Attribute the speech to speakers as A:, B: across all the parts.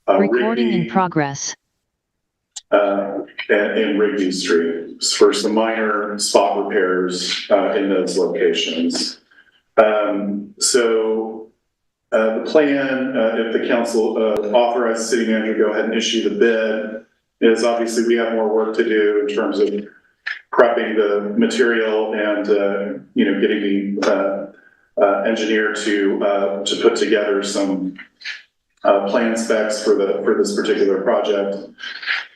A: Recording in
B: Rigby,
A: progress.
B: and Rigby Street for some minor spot repairs in those locations. The plan, if the council authorizes the city manager to go ahead and issue the bid, is obviously we have more work to do in terms of prepping the material and getting the engineer to put together some plan specs for this particular project.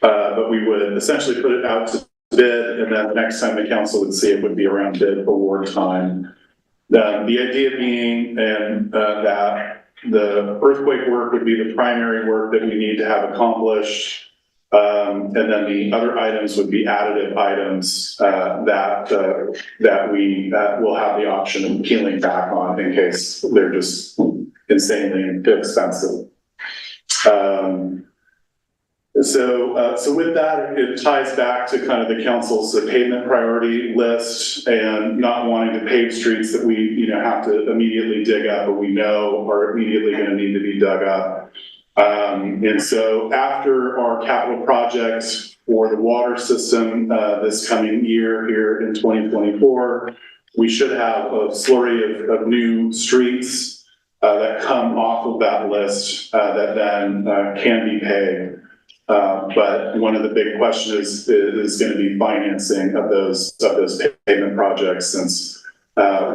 B: But we would essentially put it out to bid, and then the next time the council would see it would be around bid award time. The idea being that the earthquake work would be the primary work that we need to have accomplished. And then the other items would be additive items that we will have the option of peeling back on in case they're just insanely expensive. So with that, it ties back to kind of the council's pavement priority list and not wanting to pave streets that we have to immediately dig up, or we know are immediately going to need to be dug up. And so after our capital projects for the water system this coming year here in 2024, we should have a slurry of new streets that come off of that list that then can be paved. But one of the big questions is going to be financing of those pavement projects, since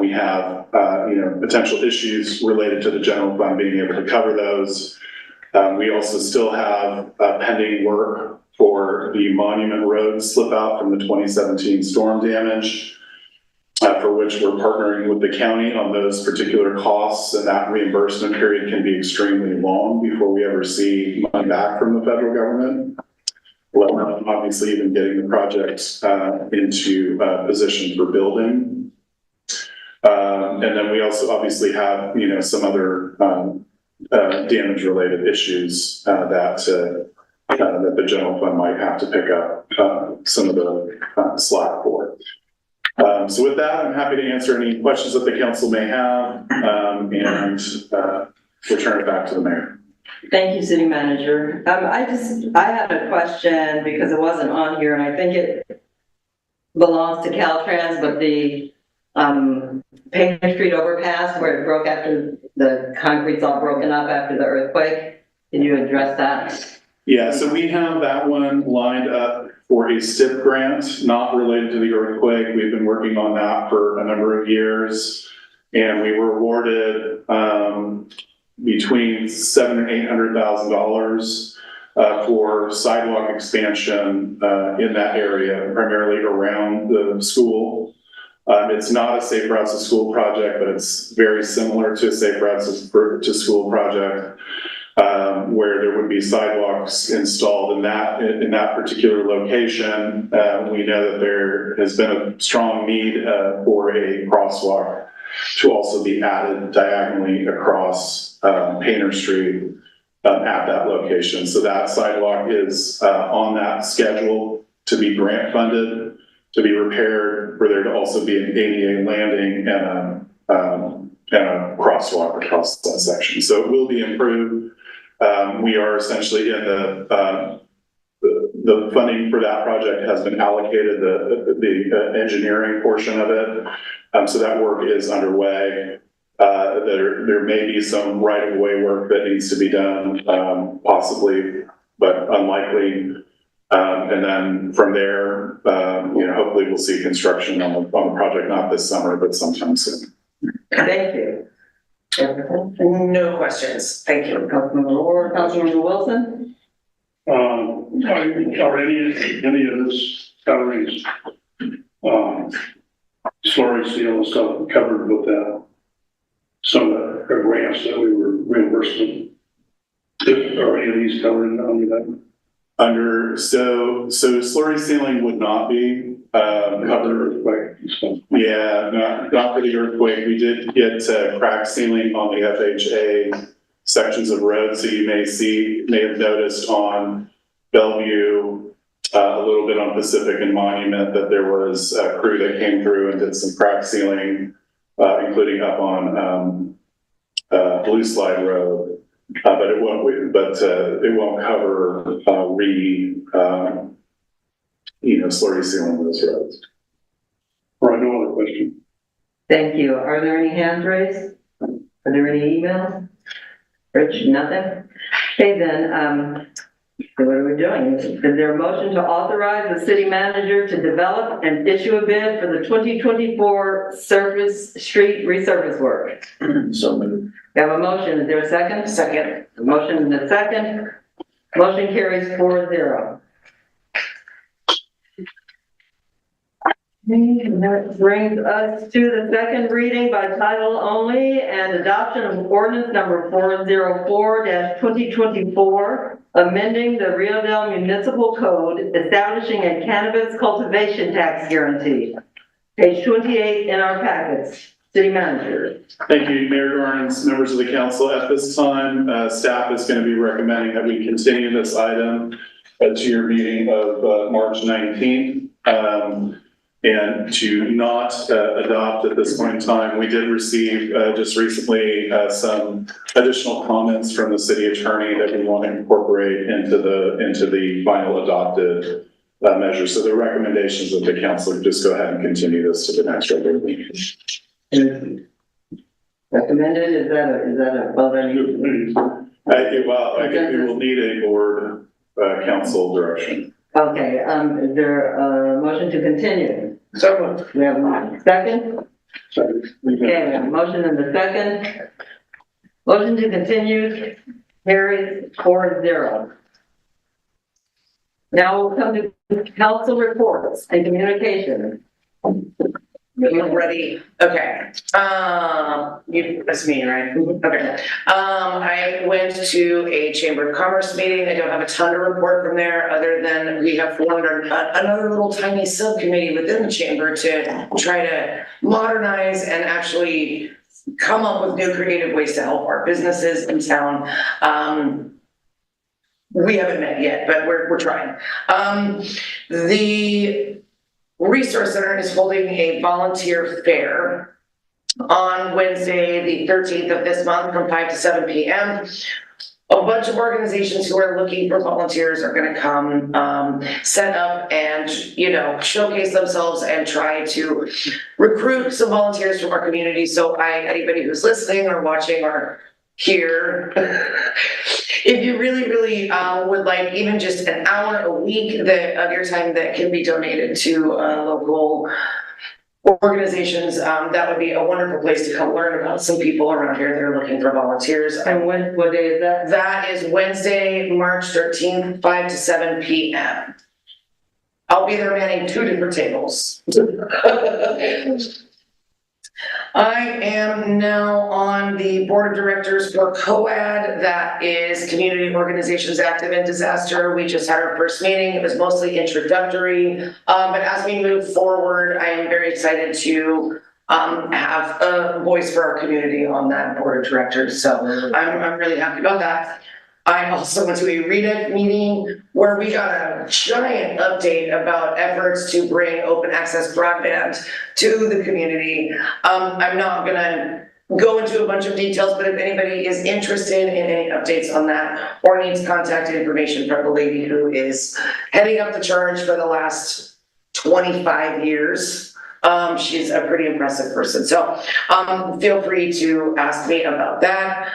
B: we have potential issues related to the general fund being able to cover those. We also still have pending work for the Monument Road slip out from the 2017 storm damage, for which we're partnering with the county on those particular costs, and that reimbursement period can be extremely long before we ever see money back from the federal government, let alone obviously even getting the project into position for building. And then we also obviously have some other damage related issues that the general fund might have to pick up some of the slack for. So with that, I'm happy to answer any questions that the council may have, and we'll turn it back to the mayor.
C: Thank you, city manager. I had a question because it wasn't on here, and I think it belongs to Caltrans, but the Painter Street overpass where it broke after the concrete's all broken up after the earthquake. Can you address that?
B: Yeah, so we have that one lined up for a STIP grant, not related to the earthquake. We've been working on that for a number of years, and we were awarded between $700,000 and $800,000 for sidewalk expansion in that area, primarily around the school. It's not a Safe Routes to School project, but it's very similar to a Safe Routes to School project, where there would be sidewalks installed in that particular location. We know that there has been a strong need for a crosswalk to also be added diagonally across Painter Street at that location. So that sidewalk is on that schedule to be grant funded, to be repaired, for there to also be an ADA landing and a crosswalk across that section. So it will be improved. We are essentially in the funding for that project has been allocated, the engineering portion of it. So that work is underway. There may be some right-of-way work that needs to be done, possibly, but unlikely. And then from there, hopefully we'll see construction on the project, not this summer, but sometime soon.
C: Thank you.
D: No questions. Thank you.
C: Councilmember Orr, Councilmember Wilson.
E: Are any of this covering slurry seal and stuff covered with that? Some of the grants that we were reimbursing. Are any of these covered under that?
B: So slurry sealing would not be covered. Yeah, not for the earthquake. We did get crack sealing on the FHA sections of road. So you may have noticed on Bellevue, a little bit on Pacific and Monument, that there was a crew that came through and did some crack sealing, including up on Blue Slide Road. but it won't cover, slurry sealing those roads.
E: Or no other question.
C: Thank you. Are there any hands raised? Are there any emails? Rich, nothing? Okay, then, so what are we doing? Is there a motion to authorize the city manager to develop and issue a bid for the 2024 surface street resurface work?
A: So moved.
C: We have a motion. Is there a second?
D: Second.
C: A motion and a second. Motion carries 4-0. And that brings us to the second reading by title only and adoption of ordinance number 404-2024, amending the Rio Dell Municipal Code, establishing a cannabis cultivation tax guarantee. Page 28 in our packets. City Manager.
B: Thank you, Mayor Dorrance, members of the council. At this time, staff is going to be recommending that we continue this item to your meeting of March 19th. And to not adopt at this point in time. We did receive just recently some additional comments from the city attorney that we want to incorporate into the final adopted measure. So the recommendations of the council, just go ahead and continue this to the next regular meeting.
C: Recommended, is that a vote on you?
B: Well, I think we will need a board council direction.
C: Okay, is there a motion to continue?
D: So moved.
C: We have a second?
E: Sorry.
C: Okay, we have a motion and a second. Motion to continue carries 4-0. Now we'll come to council reports and communication.
D: We're ready. Okay. That's me, right? Okay. I went to a Chamber of Commerce meeting. I don't have a ton to report from there other than we have formed another little tiny subcommittee within the chamber to try to modernize and actually come up with new creative ways to help our businesses in town. We haven't met yet, but we're trying. The Resource Center is holding a volunteer fair on Wednesday, the 13th of this month from 5 to 7 p.m. A bunch of organizations who are looking for volunteers are going to come set up and, showcase themselves and try to recruit some volunteers from our community. So anybody who's listening or watching or here, if you really, really would like even just an hour a week of your time that can be donated to local organizations, that would be a wonderful place to come learn about some people around here that are looking for volunteers.
C: And what day is that?
D: That is Wednesday, March 13th, 5 to 7 p.m. I'll be there manning 2 different tables. I am now on the board of directors for COAD, that is Community Organizations Active in Disaster. We just had our first meeting. It was mostly introductory, but as we move forward, I am very excited to have a voice for our community on that board of directors. So I'm really happy about that. I also went to a REDA meeting where we got a giant update about efforts to bring open access broadband to the community. I'm not gonna go into a bunch of details, but if anybody is interested in any updates on that or needs contact information from the lady who is heading up the charge for the last 25 years, she's a pretty impressive person. So feel free to ask me about that.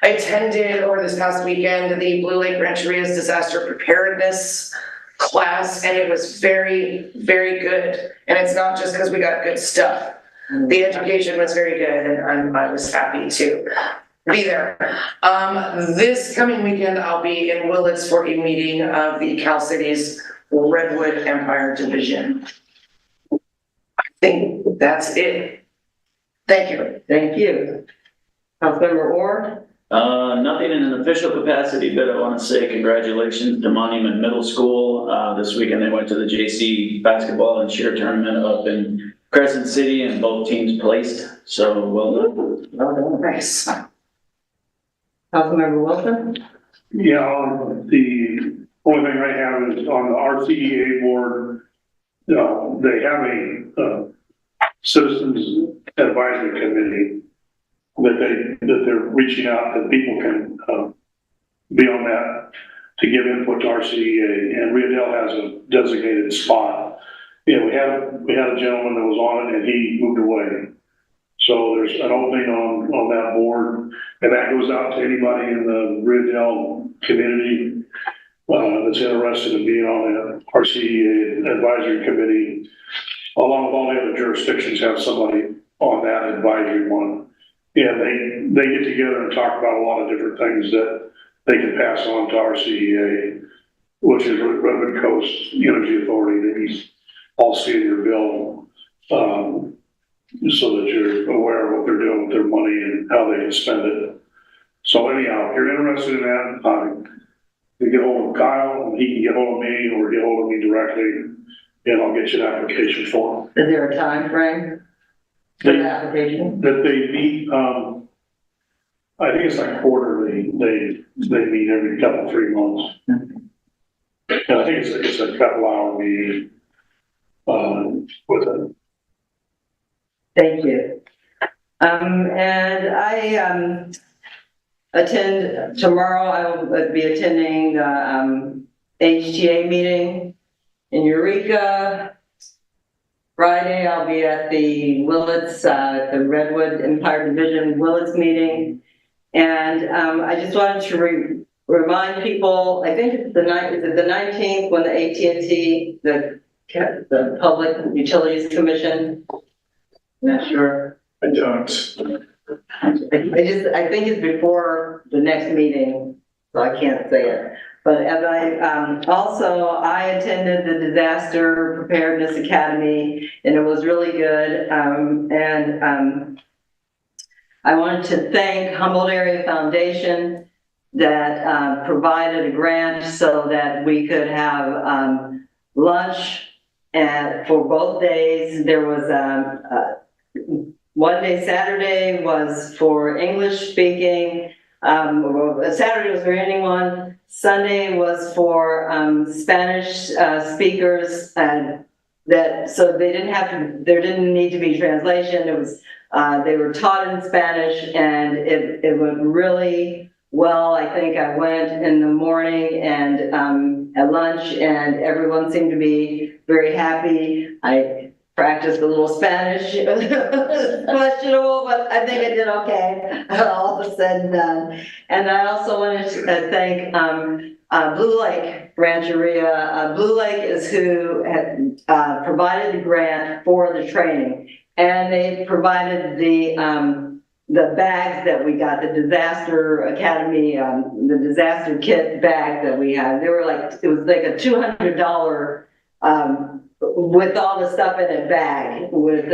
D: I attended over this past weekend the Blue Lake Rancheria's disaster preparedness class, and it was very, very good. And it's not just because we got good stuff. The education was very good, and I was happy to be there. This coming weekend, I'll be in Willits for a meeting of the Cal Cities Redwood Empire Division. I think that's it. Thank you.
C: Thank you. Councilmember Orr?
A: Nothing in an official capacity, but I want to say congratulations to Monument Middle School. This weekend they went to the JC basketball and cheer tournament up in Crescent City, and both teams placed. So well done.
C: Well done.
D: Nice.
C: Councilmember Wilson?
E: Yeah, the only thing I have is on the RCEA board, they have a citizens advisory committee that they're reaching out, that people can, be on that to give input to our CEA, and Dell has a designated spot. Yeah, we had a gentleman that was on it and he moved away. So there's an opening on that board, and that goes out to anybody in the Dell community, that's interested in being on the RCEA advisory committee, along with all the other jurisdictions have somebody on that advisory one. And they get together and talk about a lot of different things that they can pass on to our CEA, which is Redwood Coast Energy Authority, that he's all seeing your bill, so that you're aware of what they're doing with their money and how they can spend it. So anyhow, if you're interested in that, you get hold of Kyle, and he can get hold of me, or get hold of me directly, and I'll get you an application form.
C: Is there a time frame for the application?
E: That they meet, I think it's like quarterly, they meet every couple, 3 months. And I think it's a couple hour meeting, with it.
C: Thank you. And I, attend tomorrow, I will be attending the, HTA meeting in Eureka. Friday, I'll be at the Willits, the Redwood Empire Division Willits meeting. And, I just wanted to remind people, I think it's the 19th when the AT&T, the Public Utilities Commission? Not sure.
B: I don't.
C: I think it's before the next meeting, so I can't say it. But as I attended the Disaster Preparedness Academy, and it was really good. I wanted to thank Humboldt Area Foundation that provided a grant so that we could have lunch for both days. There was one day, Saturday was for English speaking. Saturday was for anyone. Sunday was for Spanish speakers, and so they didn't have to. There didn't need to be translation. It was they were taught in Spanish, and it went really well. I think I went in the morning and at lunch, and everyone seemed to be very happy. I practiced a little Spanish. Questionable, but I think I did okay. All said and done. And I also wanted to thank Blue Lake Rancheria. Blue Lake is who had provided the grant for the training, and they provided the bags that we got, the Disaster Academy, the disaster kit bag that we had. They were like, it was like a $200 with all the stuff in a bag, with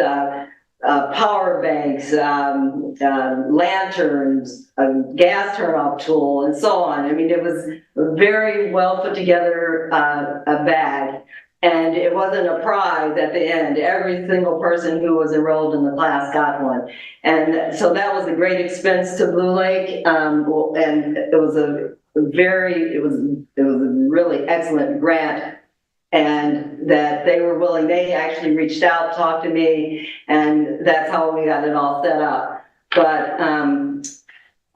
C: power banks, lanterns, a gas turnoff tool, and so on. I mean, it was a very well put together a bag, and it wasn't a prize at the end. Every single person who was enrolled in the class got one, and so that was a great expense to Blue Lake, and it was a really excellent grant. And that they were willing, they actually reached out, talked to me, and that's how we got it all set up. But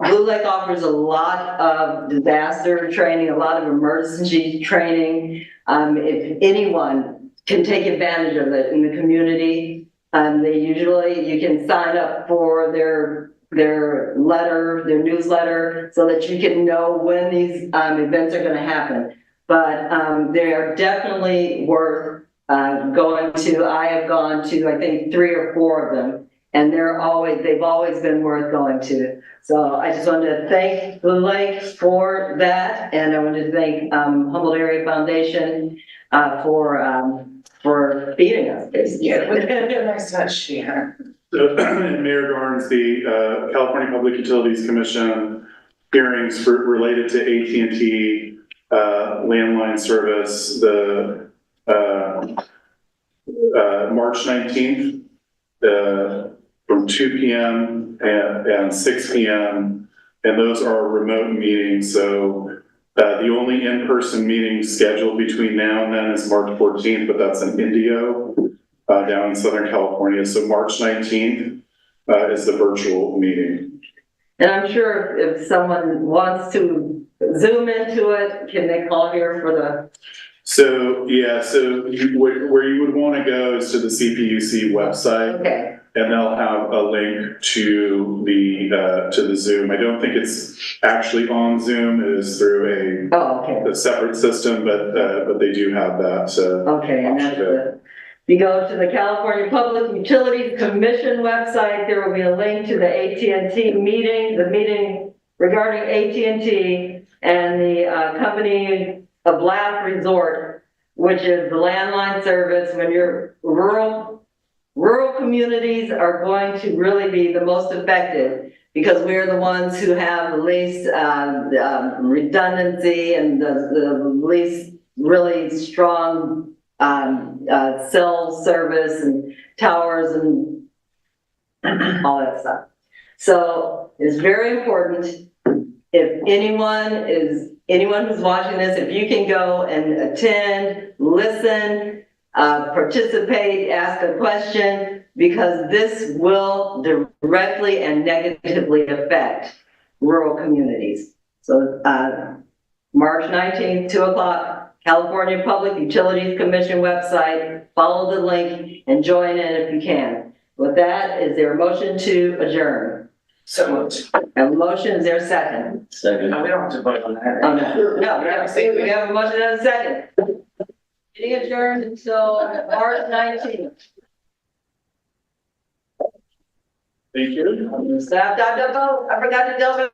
C: Blue Lake offers a lot of disaster training, a lot of emergency training. If anyone can take advantage of it in the community, you can sign up for their newsletter, so that you can know when these events are going to happen. But they are definitely worth going to. I have gone to, I think, 3 or 4 of them, and they've always been worth going to. So I just wanted to thank Blue Lake for that, and I wanted to thank Humboldt Area Foundation for feeding us, basically.
D: Yeah, nice touch, yeah.
B: In Mayor Garnes, the California Public Utilities Commission hearings related to AT&T landline service, the March 19th from 2 p.m. and 6 p.m. and those are remote meetings. So the only in-person meeting scheduled between now and then is March 14th, but that's in Indio down in Southern California. So March 19th is the virtual meeting.
C: And I'm sure if someone wants to zoom into it, can they call here for the,
B: So, yeah, so where you would want to go is to the CPUC website,
C: okay,
B: and they'll have a link to the Zoom. I don't think it's actually on Zoom, it is through
C: oh, okay,
B: a separate system, but they do have that, so.
C: okay, and that's the, if you go to the California Public Utilities Commission website, there will be a link to the AT&T meeting, the meeting regarding AT&T and the company of last resort, which is the landline service. When you're rural communities are going to really be the most affected because we're the ones who have the least redundancy and the least really strong cell service and towers and all that stuff. So it's very important. If anyone who's watching this, if you can go and attend, listen, participate, ask a question, because this will directly and negatively affect rural communities. So March 19th, 2 o'clock, California Public Utilities Commission website, follow the link and join in if you can. With that, is there a motion to adjourn?
D: So moved.
C: A motion, is there a second?
A: Second.
D: No, we don't have to vote on that.
C: Oh, no, we have a motion and a second. Meeting adjourned until March 19th.
B: Thank you.
C: Staff, I forgot to tell